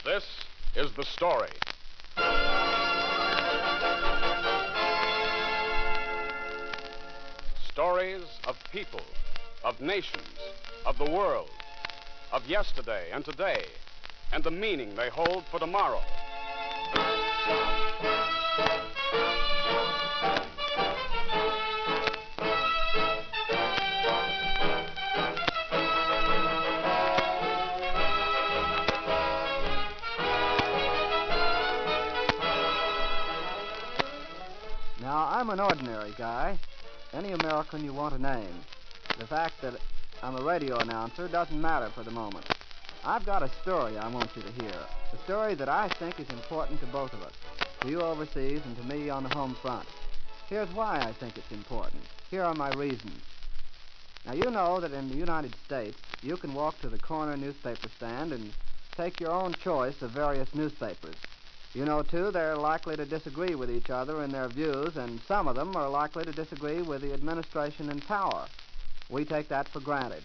This is the story. Stories of people, of nations, of the world, of yesterday and today, and the meaning they hold for tomorrow. Now, I'm an ordinary guy, any American you want to name. The fact that I'm a radio announcer doesn't matter for the moment. I've got a story I want you to hear, a story that I think is important to both of us, to you overseas and to me on the home front. Here's why I think it's important. Here are my reasons. Now, you know that in the United States, you can walk to the corner newspaper stand and take your own choice of various newspapers. You know, too, they're likely to disagree with each other in their views, and some of them are likely to disagree with the administration in power. We take that for granted.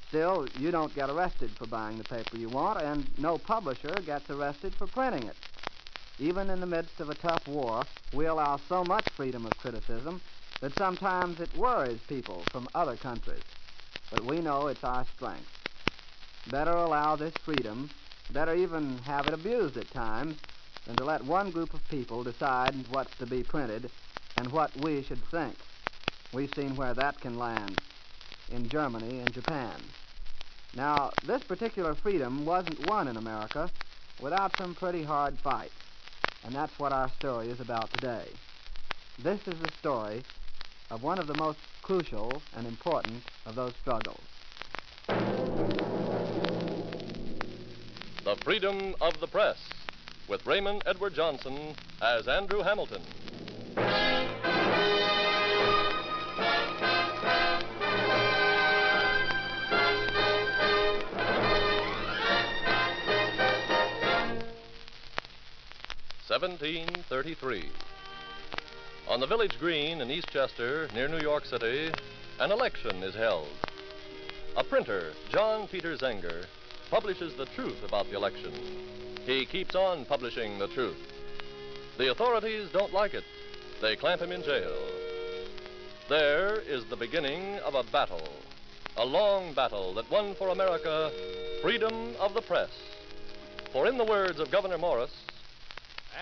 Still, you don't get arrested for buying the paper you want, and no publisher gets arrested for printing it. Even in the midst of a tough war, we allow so much freedom of criticism that sometimes it worries people from other countries. But we know it's our strength. Better allow this freedom, better even have it abused at times, than to let one group of people decide what's to be printed and what we should think. We've seen where that can land, in Germany and Japan. Now, this particular freedom wasn't won in America without some pretty hard fights, and that's what our story is about today. This is the story of one of the most crucial and important of those struggles. The Freedom of the Press, with Raymond Edward Johnson as Andrew Hamilton. (1733). On the village green in East Chester, near New York City, an election is held. A printer, John Peter Zenger, publishes the truth about the election. He keeps on publishing the truth. The authorities don't like it. They clamp him in jail. There is the beginning of a battle, a long battle that won for America freedom of the press. For in the words of Governor Morris,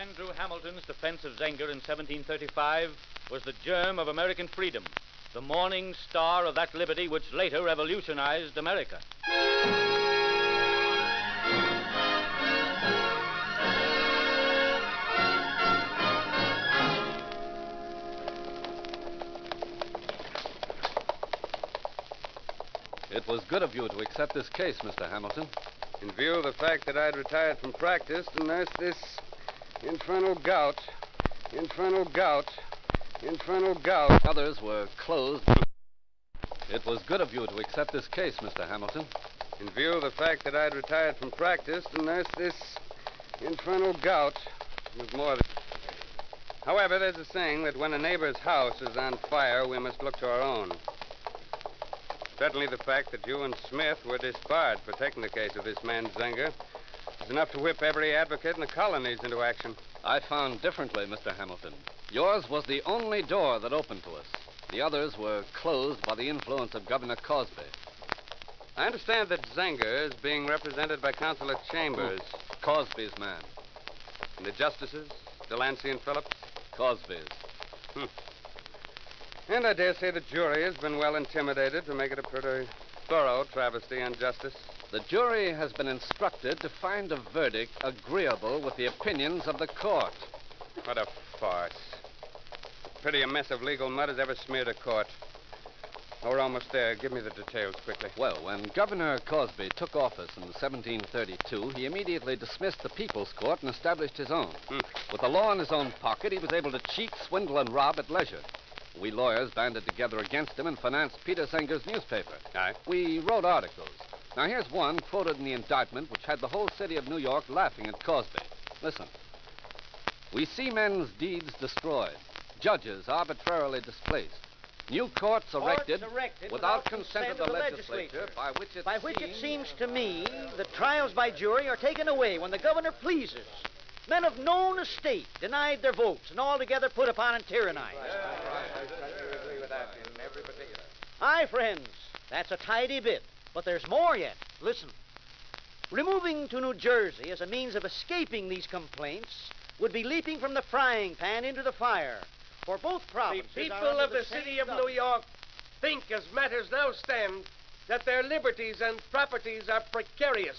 Andrew Hamilton's defense of Zenger in 1735 was the germ of American freedom, the morning star of that liberty which later revolutionized America. It was good of you to accept this case, Mr. Hamilton. In view of the fact that I'd retired from practice to nurse this infernal gout. Others were closed. It was good of you to accept this case, Mr. Hamilton. In view of the fact that I'd retired from practice to nurse this infernal gout. It was more than... However, there's a saying that when a neighbor's house is on fire, we must look to our own. Certainly the fact that you and Smith were disbarred for taking the case of this man Zenger is enough to whip every advocate in the colonies into action. I found differently, Mr. Hamilton. Yours was the only door that opened to us. The others were closed by the influence of Governor Cosby. I understand that Zenger is being represented by Councilor Chambers. Cosby's man. And the justices, Delancey and Phillips? Cosby's. And I dare say the jury has been well intimidated to make it a pretty thorough travesty on justice. The jury has been instructed to find a verdict agreeable with the opinions of the court. What a farce. Pretty a mess of legal mud has ever smeared a court. Oh, we're almost there. Give me the details quickly. Well, when Governor Cosby took office in 1732, he immediately dismissed the People's Court and established his own. With the law in his own pocket, he was able to cheat, swindle, and rob at leisure. We lawyers banded together against him and financed Peter Zenger's newspaper. Aye. We wrote articles. Now, here's one quoted in the indictment which had the whole city of New York laughing at Cosby. Listen. We see men's deeds destroyed, judges arbitrarily displaced, New courts erected, erected without consent of the legislature, by which it seems to me that trials by jury are taken away when the governor pleases. Men of known estate denied their votes and altogether put upon and tyrannized. Aye, friends, that's a tidy bit. But there's more yet. Listen. Removing to New Jersey as a means of escaping these complaints would be leaping from the frying pan into the fire. For both provinces The people of the city of New York think, as matters now stand, that their liberties and properties are precarious,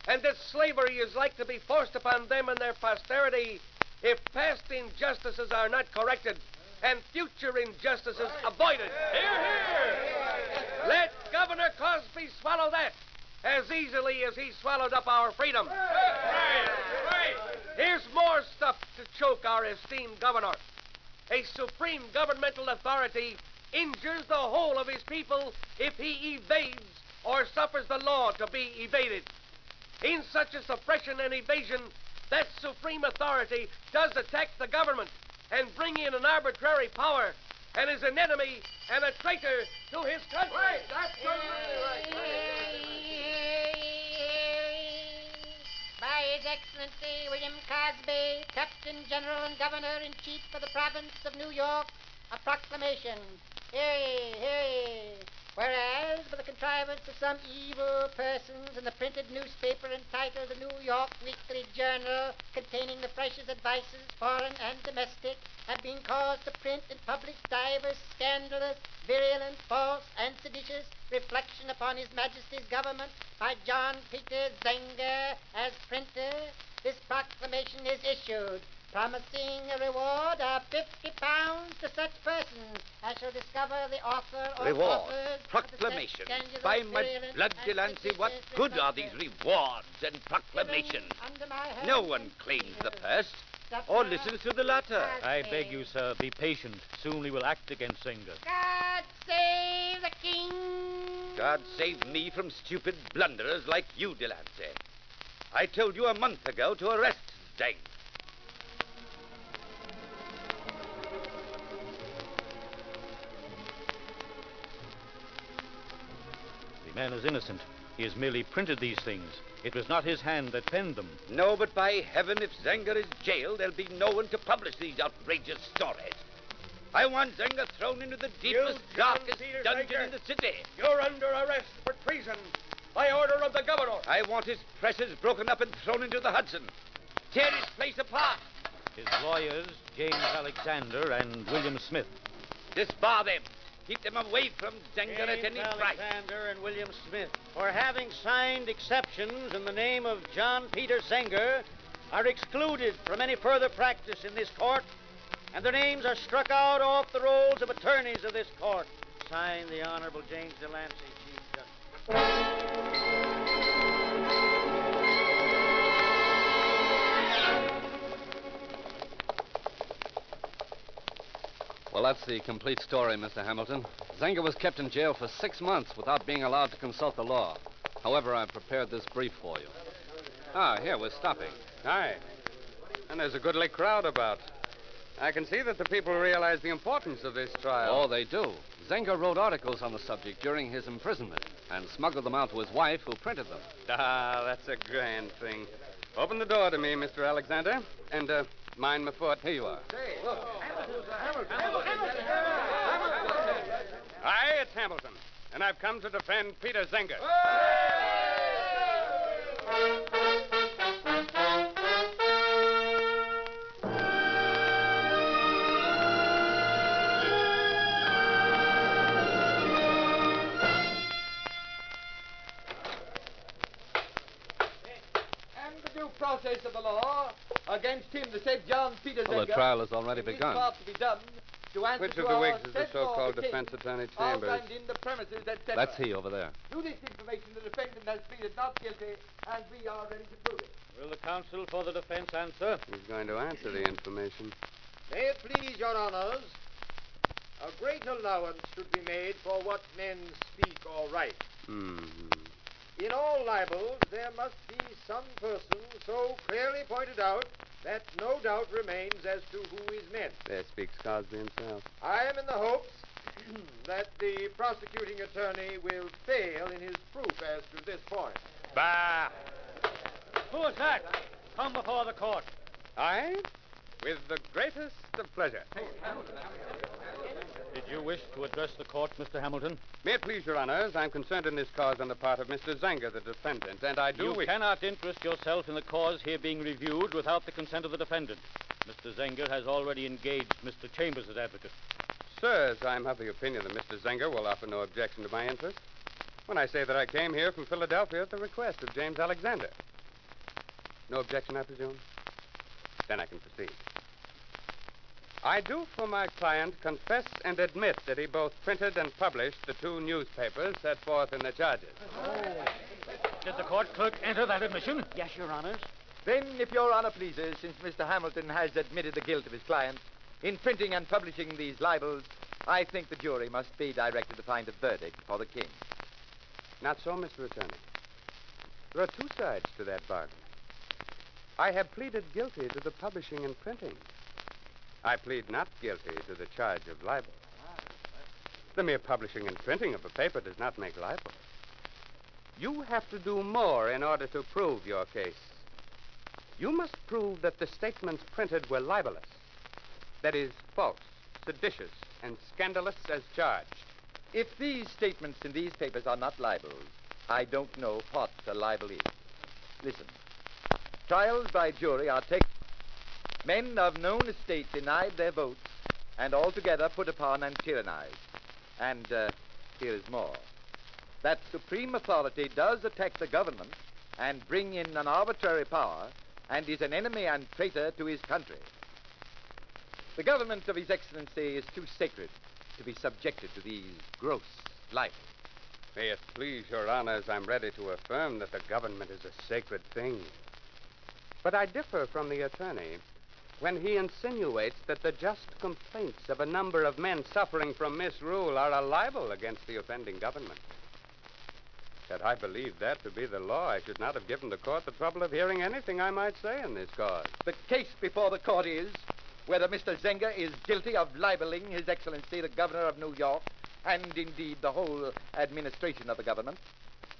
and that slavery is like to be forced upon them and their posterity if past injustices are not corrected and future injustices avoided. Hear, hear! Let Governor Cosby swallow that as easily as he swallowed up our freedom. Here's more stuff to choke our esteemed governor. A supreme governmental authority injures the whole of his people if he evades or suffers the law to be evaded. In such a suppression and evasion, that supreme authority does attack the government and bring in an arbitrary power and is an enemy and a traitor to his country. Right, that's right. By His Excellency William Cosby, Captain General and Governor-in-Chief of the Province of New York, a proclamation. Hear ye, hear ye. Whereas, by the contrivance of some evil persons in the printed newspaper entitled the New York Weekly Journal, containing the freshest advices, foreign and domestic, have been caused to print and publish divers scandalous, virulent, false, and seditious reflection upon His Majesty's government by John Peter Zenger as printer, this proclamation is issued, promising a reward of £50 to such persons as shall discover the author or Reward? authors Proclamation? of the said By scandalous, my virulent, blood, and Delancey, what seditious good are these reflections rewards and proclamations? under my hand No one and claims the seal. first or listens to the latter. I beg you, sir, be patient. Soon we will act against Zenger. God save the king. God save me from stupid blunderers like you, Delancey. I told you a month ago to arrest Zenger. The man is innocent. He has merely printed these things. It was not his hand that penned them. No, but by heaven, if Zenger is jailed, there'll be no one to publish these outrageous stories. I want Zenger thrown into the deepest, darkest Peter dungeon Zenger. in the city. You're under arrest for treason by order of the governor. I want his presses broken up and thrown into the Hudson. Tear his place apart. His lawyers, James Alexander and William Smith. Disbar them. Keep them away from Zenger at James any price. Alexander and William Smith, for having signed exceptions in the name of John Peter Zenger, are excluded from any further practice in this court, and their names are struck out off the rolls of attorneys of this court. Signed, the Honorable James Delancey, Chief Justice. Well, that's the complete story, Mr. Hamilton. Zenger was kept in jail for 6 months without being allowed to consult the law. However, I've prepared this brief for you. Ah, here, we're stopping. Aye. And there's a goodly crowd about. I can see that the people realize the importance of this trial. Oh, they do. Zenger wrote articles on the subject during his imprisonment and smuggled them out to his wife, who printed them. Ah, that's a grand thing. Open the door to me, Mr. Alexander, and mind my foot. Here you are. Aye, it's Hamilton, and I've come to defend Peter Zenger. And the due process of the law against him, the said John Peter Zenger. Well, the trial has already begun. To be done to answer Which to of the our Whigs is the said law so-called the king, defense attorney Chambers? outlined in the premises, etc. That's he over there. To this information, the defendant has pleaded not guilty, and we are ready to prove it. Will the counsel for the defense answer? He's going to answer the information. May it please your honors, a great allowance should be made for what men speak or write. Mm-hmm. In all libels, there must be some person so clearly pointed out that no doubt remains as to who is meant. There speaks Cosby himself. I am in the hopes that the prosecuting attorney will fail in his proof as to this point. Bah! Who is that? Come before the court. I? With the greatest of pleasure. Did you wish to address the court, Mr. Hamilton? May it please your honors, I'm concerned in this cause on the part of Mr. Zenger, the defendant, and I do You wish... cannot interest yourself in the cause here being reviewed without the consent of the defendant. Mr. Zenger has already engaged Mr. Chambers as advocate. Sirs, I'm of the opinion that Mr. Zenger will offer no objection to my interest when I say that I came here from Philadelphia at the request of James Alexander. No objection, I presume? Then I can proceed. I do, for my client, confess and admit that he both printed and published the two newspapers set forth in the charges. Did the court clerk enter that admission? Yes, Your Honors. Then, if Your Honor pleases, since Mr. Hamilton has admitted the guilt of his client in printing and publishing these libels, I think the jury must be directed to find a verdict for the king. Not so, Mr. Attorney. There are two sides to that bargain. I have pleaded guilty to the publishing and printing. I plead not guilty to the charge of libel. The mere publishing and printing of a paper does not make libel. You have to do more in order to prove your case. You must prove that the statements printed were libelous. That is, false, seditious, and scandalous as charged. If these statements in these papers are not libels, I don't know what a libel is. Listen. Trials by jury are taken. Men of known estate denied their votes and altogether put upon and tyrannized. And here is more. That supreme authority does attack the government and bring in an arbitrary power and is an enemy and traitor to his country. The government of His Excellency is too sacred to be subjected to these gross libels. May it please your honors, I'm ready to affirm that the government is a sacred thing. But I differ from the attorney when he insinuates that the just complaints of a number of men suffering from misrule are a libel against the offending government. Had I believed that to be the law, I should not have given the court the trouble of hearing anything I might say in this cause. The case before the court is whether Mr. Zenger is guilty of libeling His Excellency the Governor of New York and indeed the whole administration of the government.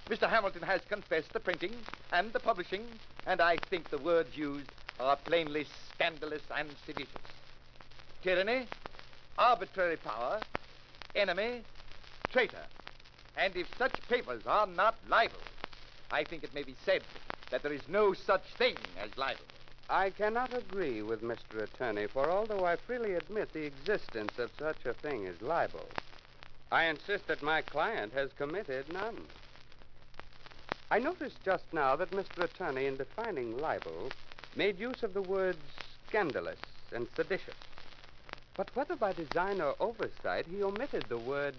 Mr. Hamilton has confessed the printing and the publishing, and I think the words used are plainly scandalous and seditious. Tyranny, arbitrary power, enemy, traitor. And if such papers are not libel, I think it may be said that there is no such thing as libel. I cannot agree with Mr. Attorney, for although I freely admit the existence of such a thing as libel, I insist that my client has committed none. I noticed just now that Mr. Attorney, in defining libel, made use of the words scandalous and seditious. But whether by design or oversight, he omitted the word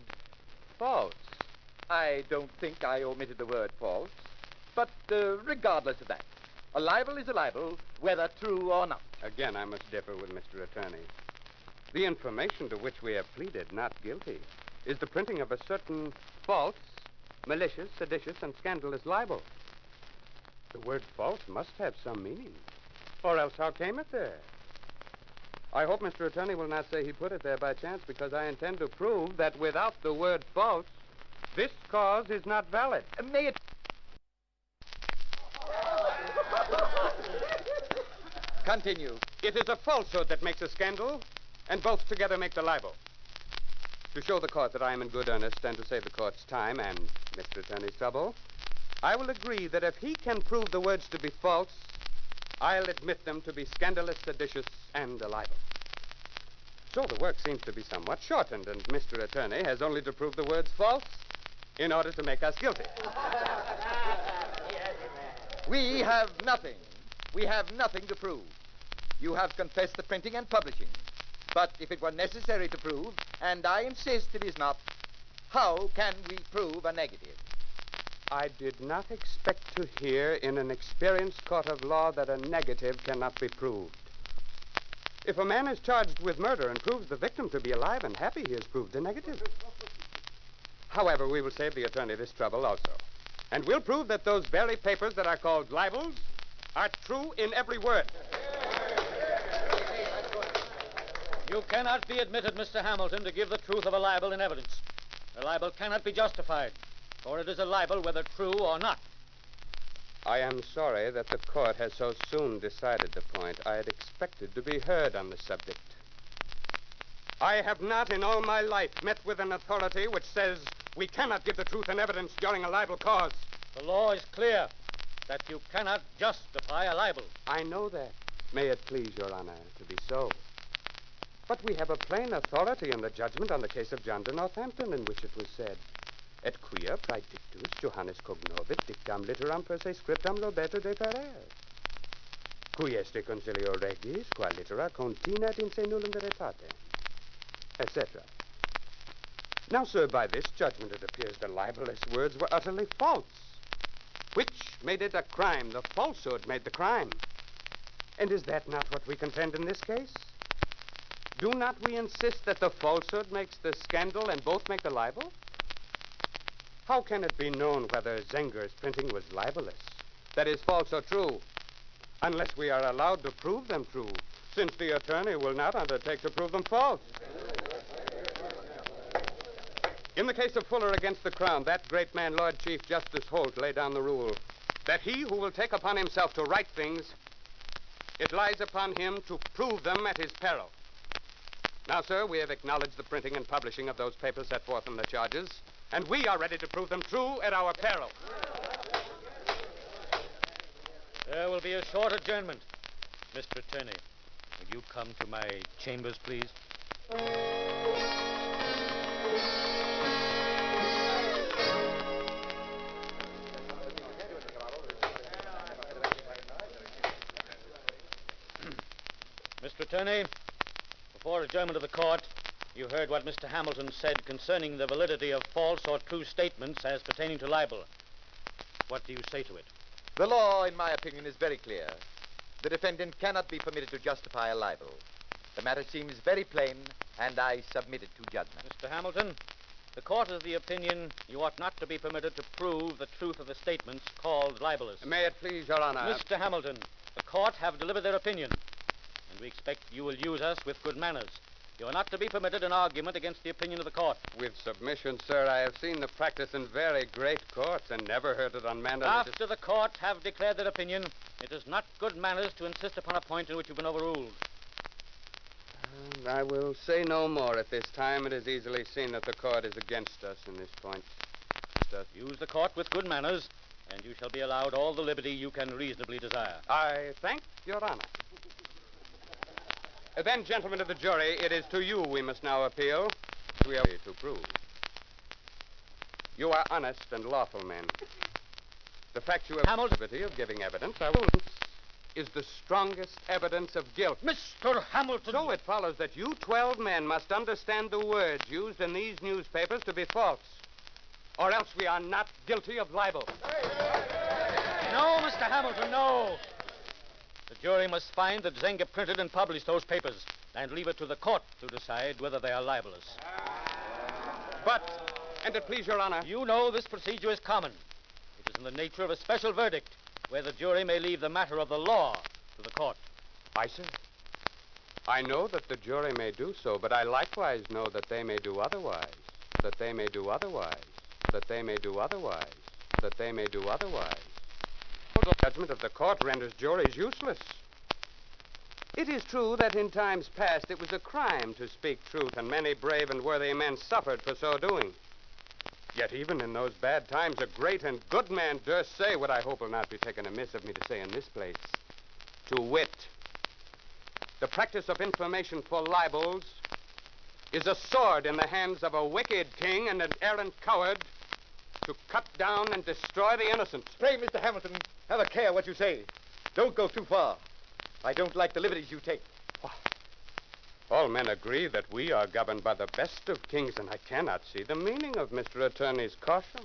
false. I don't think I omitted the word false, but regardless of that, a libel is a libel, whether true or not. Again, I must differ with Mr. Attorney. The information to which we have pleaded not guilty is the printing of a certain false, malicious, seditious, and scandalous libel. The word false must have some meaning, or else how came it there? I hope Mr. Attorney will not say he put it there by chance, because I intend to prove that without the word false, this cause is not valid. May it... Continue. It is a falsehood that makes a scandal, and both together make the libel. To show the court that I am in good earnest and to save the court's time and Mr. Attorney's trouble, I will agree that if he can prove the words to be false, I'll admit them to be scandalous, seditious, and a libel. So the work seems to be somewhat shortened, and Mr. Attorney has only to prove the words false in order to make us guilty. We have nothing. We have nothing to prove. You have confessed the printing and publishing. But if it were necessary to prove, and I insist it is not, how can we prove a negative? I did not expect to hear in an experienced court of law that a negative cannot be proved. If a man is charged with murder and proves the victim to be alive and happy, he has proved the negative. However, we will save the attorney this trouble also. And we'll prove that those very papers that are called libels are true in every word. You cannot be admitted, Mr. Hamilton, to give the truth of a libel in evidence. A libel cannot be justified, for it is a libel whether true or not. I am sorry that the court has so soon decided the point. I had expected to be heard on the subject. I have not in all my life met with an authority which says we cannot give the truth in evidence during a libel cause. The law is clear that you cannot justify a libel. I know that. May it please Your Honor to be so. But we have a plain authority in the judgment on the case of John de Northampton, in which it was said, et quia praedictus Johannes cognovit dictam litteram per se scriptam Roberto de Ferrer, cui este consilio regis, qua littera continat in se nullum veritate, etc. Now, sir, by this judgment it appears the libelous words were utterly false, which made it a crime. The falsehood made the crime. And is that not what we contend in this case? Do not we insist that the falsehood makes the scandal and both make the libel? How can it be known whether Zenger's printing was libelous, that is, false or true, unless we are allowed to prove them true, since the attorney will not undertake to prove them false? In the case of Fuller against the Crown, that great man, Lord Chief Justice Holt, laid down the rule that he who will take upon himself to write things, it lies upon him to prove them at his peril. Now, sir, we have acknowledged the printing and publishing of those papers set forth in the charges, and we are ready to prove them true at our peril. There will be a short adjournment. Mr. Attorney, will you come to my chambers, please? Mr. Attorney, before adjournment of the court, you heard what Mr. Hamilton said concerning the validity of false or true statements as pertaining to libel. What do you say to it? The law, in my opinion, is very clear. The defendant cannot be permitted to justify a libel. The matter seems very plain, and I submit it to judgment. Mr. Hamilton, the court is of the opinion you ought not to be permitted to prove the truth of the statements called libelous. May it please Your Honor. Mr. Hamilton, the court have delivered their opinion, and we expect you will use us with good manners. You are not to be permitted an argument against the opinion of the court. With submission, sir, I have seen the practice in very great courts and never heard it on manner. After the court have declared their opinion, it is not good manners to insist upon a point in which you've been overruled. I will say no more at this time. It is easily seen that the court is against us in this point. Use the court with good manners, and you shall be allowed all the liberty you can reasonably desire. I thank Your Honor. Then, gentlemen of the jury, it is to you we must now appeal. We are to prove. You are honest and lawful men. The fact you have the liberty of giving evidence is the strongest evidence of guilt. Mr. Hamilton! So it follows that you 12 men must understand the words used in these newspapers to be false, or else we are not guilty of libel. No, Mr. Hamilton, no. The jury must find that Zenger printed and published those papers and leave it to the court to decide whether they are libelous. But, and it please Your Honor... You know this procedure is common. It is in the nature of a special verdict where the jury may leave the matter of the law to the court. I see. I know that the jury may do so, but I likewise know that they may do otherwise. That they may do otherwise. That they may do otherwise. That they may do otherwise. The judgment of the court renders juries useless. It is true that in times past it was a crime to speak truth, and many brave and worthy men suffered for so doing. Yet even in those bad times, a great and good man durst say what I hope will not be taken amiss of me to say in this place. To wit, the practice of information for libels is a sword in the hands of a wicked king and an arrant coward to cut down and destroy the innocent. Pray, Mr. Hamilton, have a care what you say. Don't go too far. I don't like the liberties you take. All men agree that we are governed by the best of kings, and I cannot see the meaning of Mr. Attorney's caution.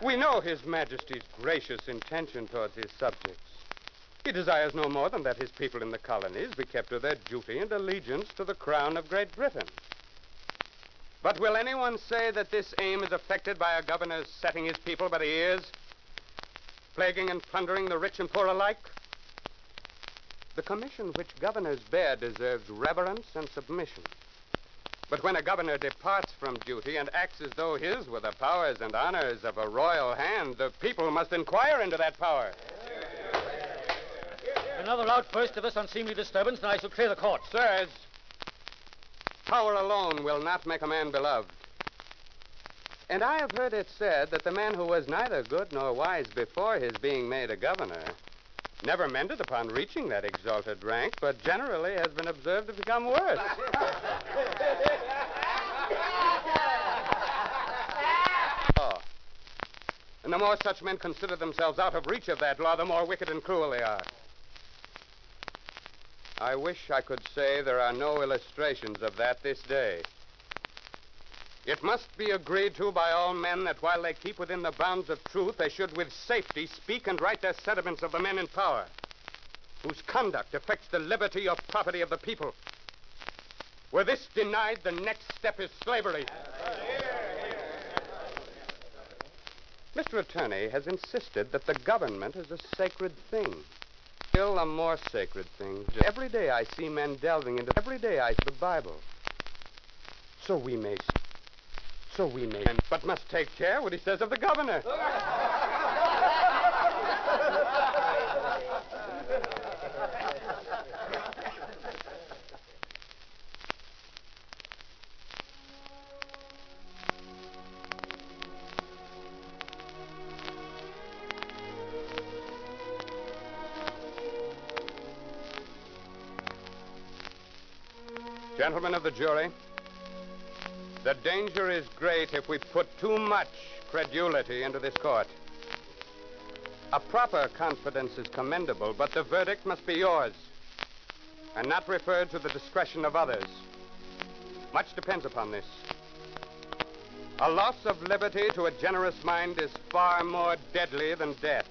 We know His Majesty's gracious intention towards his subjects. He desires no more than that his people in the colonies be kept to their duty and allegiance to the crown of Great Britain. But will anyone say that this aim is effected by a governor setting his people by the ears, plaguing and plundering the rich and poor alike? The commission which governors bear deserves reverence and submission. But when a governor departs from duty and acts as though his were the powers and honors of a royal hand, the people must inquire into that power. Another outburst of this unseemly disturbance, and I shall clear the court. Sirs, power alone will not make a man beloved. And I have heard it said that the man who was neither good nor wise before his being made a governor never mended upon reaching that exalted rank, but generally has been observed to become worse. Oh. And the more such men consider themselves out of reach of that law, the more wicked and cruel they are. I wish I could say there are no illustrations of that this day. It must be agreed to by all men that while they keep within the bounds of truth, they should with safety speak and write their sentiments of the men in power, whose conduct affects the liberty or property of the people. Were this denied, the next step is slavery. Mr. Attorney has insisted that the government is a sacred thing. Still a more sacred thing. Every day I see men delving into the Bible. So we may, but must take care what he says of the governor. Gentlemen of the jury, the danger is great if we put too much credulity into this court. A proper confidence is commendable, but the verdict must be yours and not referred to the discretion of others. Much depends upon this. A loss of liberty to a generous mind is far more deadly than death.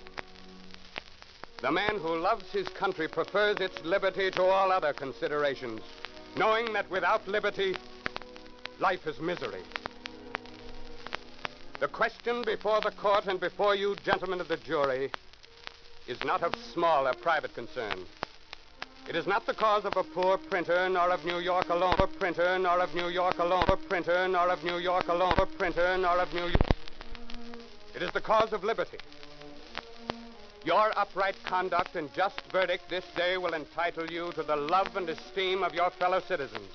The man who loves his country prefers its liberty to all other considerations, knowing that without liberty, life is misery. The question before the court and before you, gentlemen of the jury, is not of small or private concern. It is not the cause of a poor printer, nor of New York alone, a printer, nor of New York alone, a printer, nor of New York alone, a printer, nor of New York. It is the cause of liberty. Your upright conduct and just verdict this day will entitle you to the love and esteem of your fellow citizens.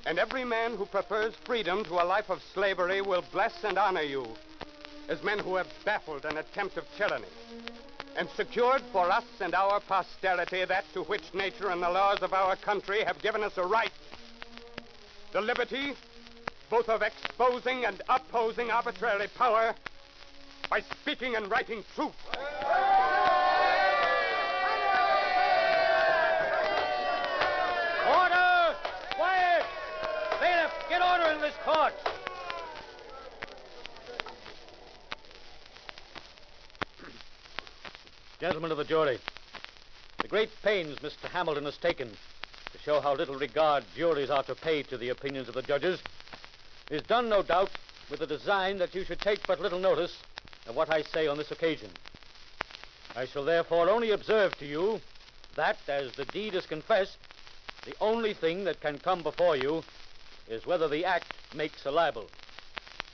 And every man who prefers freedom to a life of slavery will bless and honor you as men who have baffled an attempt of tyranny and secured for us and our posterity that to which nature and the laws of our country have given us a right. The liberty both of exposing and opposing arbitrary power by speaking and writing truth. Order! Quiet! Bailiff, get order in this court. Gentlemen of the jury, the great pains Mr. Hamilton has taken to show how little regard juries are to pay to the opinions of the judges is done, no doubt, with the design that you should take but little notice of what I say on this occasion. I shall therefore only observe to you that, as the deed is confessed, the only thing that can come before you is whether the act makes a libel.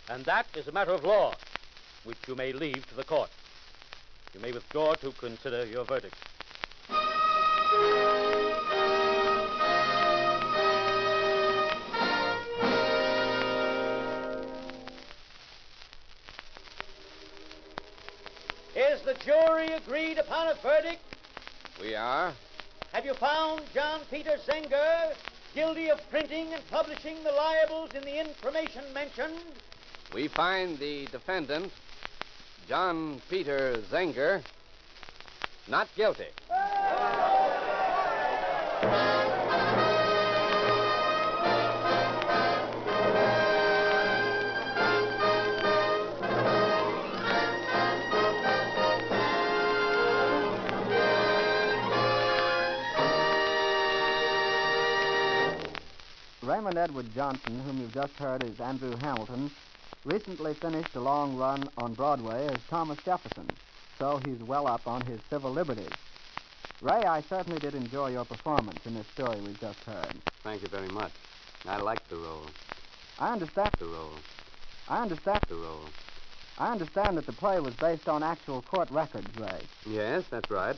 And that is a matter of law, which you may leave to the court. You may withdraw to consider your verdict. Is the jury agreed upon a verdict? We are. Have you found John Peter Zenger guilty of printing and publishing the libels in the information mentioned? We find the defendant, John Peter Zenger, not guilty. Raymond Edward Johnson, whom you've just heard is Andrew Hamilton, recently finished a long run on Broadway as Thomas Jefferson, so he's well up on his civil liberties. Ray, I certainly did enjoy your performance in this story we've just heard. Thank you very much. I liked the role. I understand The role. I understand The role. I understand that the play was based on actual court records, Ray. Yes, that's right.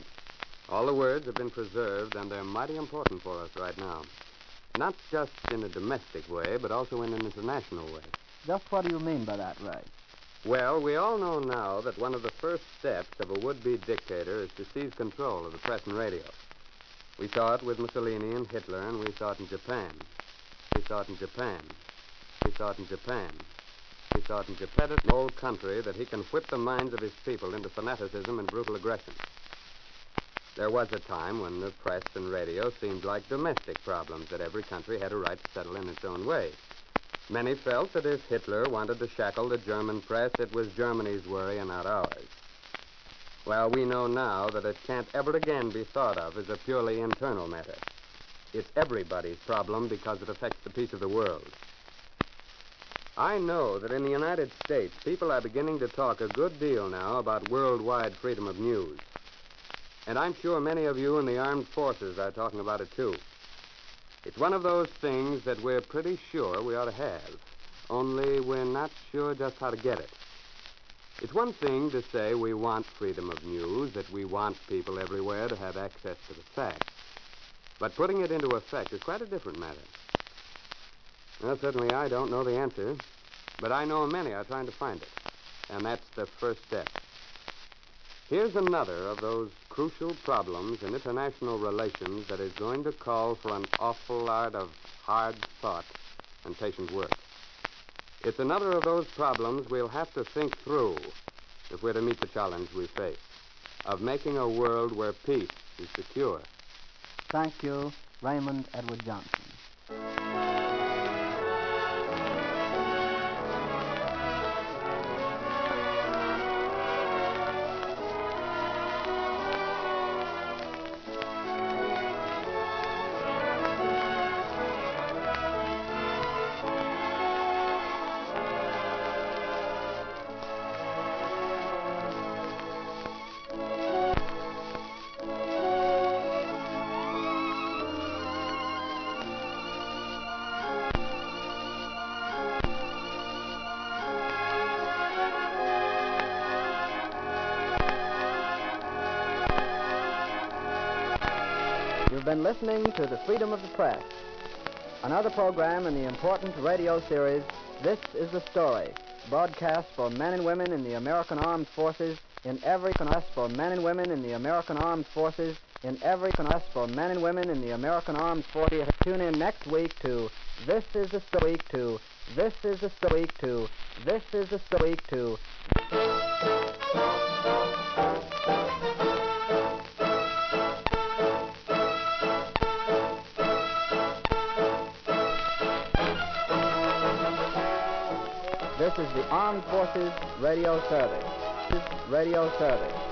All the words have been preserved, and they're mighty important for us right now. Not just in a domestic way, but also in an international way. Just what do you mean by that, Ray? Well, we all know now that one of the first steps of a would-be dictator is to seize control of the press and radio. We saw it with Mussolini and Hitler, and we saw it in Japan. We saw it in Japan. We saw it in Japan. We saw it in Japan, an old country, that he can whip the minds of his people into fanaticism and brutal aggression. There was a time when the press and radio seemed like domestic problems that every country had a right to settle in its own way. Many felt that if Hitler wanted to shackle the German press, it was Germany's worry and not ours. Well, we know now that it can't ever again be thought of as a purely internal matter. It's everybody's problem because it affects the peace of the world. I know that in the United States, people are beginning to talk a good deal now about worldwide freedom of news. And I'm sure many of you in the armed forces are talking about it, too. It's one of those things that we're pretty sure we ought to have, only we're not sure just how to get it. It's one thing to say we want freedom of news, that we want people everywhere to have access to the facts. But putting it into effect is quite a different matter. Well, certainly I don't know the answer, but I know many are trying to find it. And that's the first step. Here's another of those crucial problems in international relations that is going to call for an awful lot of hard thought and patient work. It's another of those problems we'll have to think through if we're to meet the challenge we face, of making a world where peace is secure. Thank you, Raymond Edward Johnson. You've been listening to The Freedom of the Press, another program in the important radio series, This is the Story, broadcast for men and women in the American Armed Forces in every class for men and women in the American Armed Forces in every class for men and women in the American Armed Forces. Tune in next week to This is the Story to This is the Story to This is the Story to This is the Armed Forces Radio Service. Radio Service.